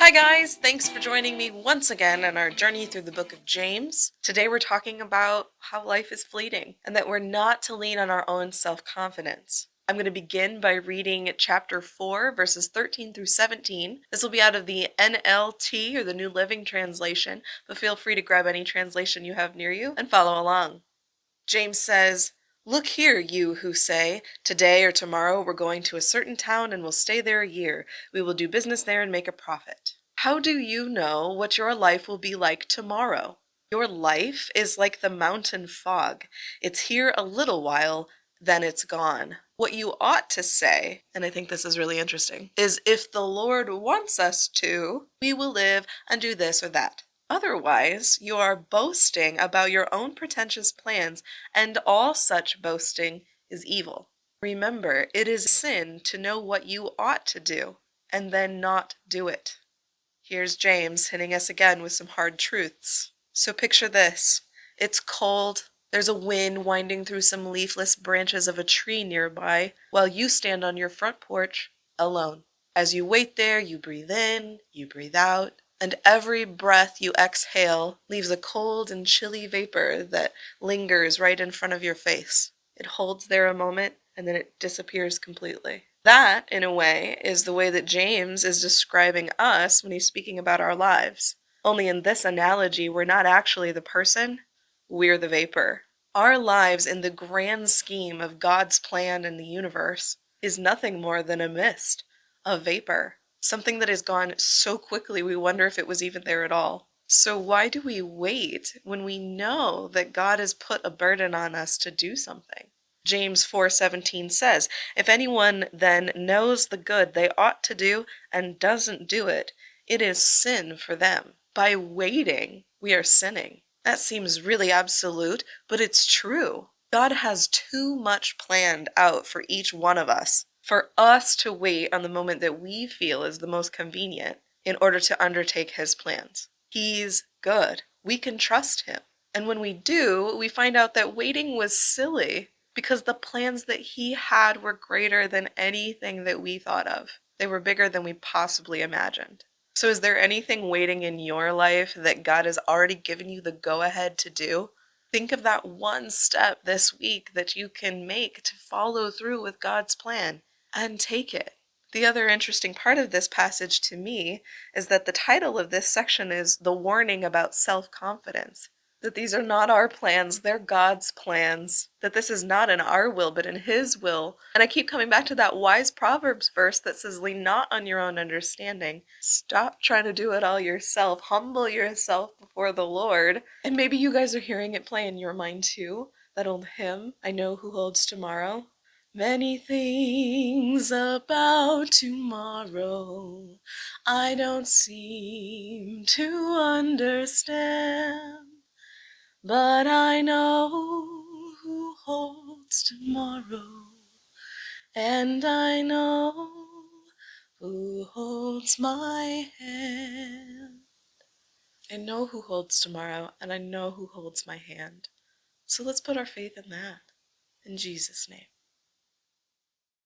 Hi guys, thanks for joining me once again on our journey through the book of James. Today we're talking about how life is fleeting and that we're not to lean on our own self-confidence. I'm going to begin by reading chapter 4, verses 13 through 17. This will be out of the NLT, or the New Living Translation, but feel free to grab any translation you have near you and follow along. James says, "Look here, you who say, 'Today or tomorrow we're going to a certain town and we'll stay there a year. We will do business there and make a profit.' How do you know what your life will be like tomorrow? Your life is like the mountain fog. It's here a little while, then it's gone. What you ought to say," and I think this is really interesting, is, "If the Lord wants us to, we will live and do this or that. Otherwise, you are boasting about your own pretentious plans, and all such boasting is evil. Remember, it is sin to know what you ought to do, and then not do it." Here's James hitting us again with some hard truths. So picture this. It's cold. There's a wind winding through some leafless branches of a tree nearby, while you stand on your front porch, alone. As you wait there, you breathe in, you breathe out, and every breath you exhale leaves a cold and chilly vapor that lingers right in front of your face. It holds there a moment, and then it disappears completely. That, in a way, is the way that James is describing us when he's speaking about our lives. Only in this analogy, we're not actually the person, we're the vapor. Our lives, in the grand scheme of God's plan in the universe, is nothing more than a mist, a vapor, something that is gone so quickly we wonder if it was even there at all. So why do we wait when we know that God has put a burden on us to do something? James 4:17 says, "If anyone then knows the good they ought to do and doesn't do it, it is sin for them." By waiting, we are sinning. That seems really absolute, but it's true. God has too much planned out for each one of us for us to wait on the moment that we feel is the most convenient in order to undertake his plans. He's good. We can trust him. And when we do, we find out that waiting was silly, because the plans that he had were greater than anything that we thought of. They were bigger than we possibly imagined. So is there anything waiting in your life that God has already given you the go-ahead to do? Think of that one step this week that you can make to follow through with God's plan, and take it. The other interesting part of this passage to me is that the title of this section is "The Warning About Self-Confidence." That these are not our plans, they're God's plans. That this is not in our will, but in his will. And I keep coming back to that wise Proverbs verse that says, "Lean not on your own understanding." Stop trying to do it all yourself. Humble yourself before the Lord. And maybe you guys are hearing it play in your mind too. That old hymn, "I Know Who Holds Tomorrow." Many things about tomorrow I don't seem to understand, but I know who holds tomorrow, and I know who holds my hand. I know who holds tomorrow, and I know who holds my hand. So let's put our faith in that. In Jesus' name.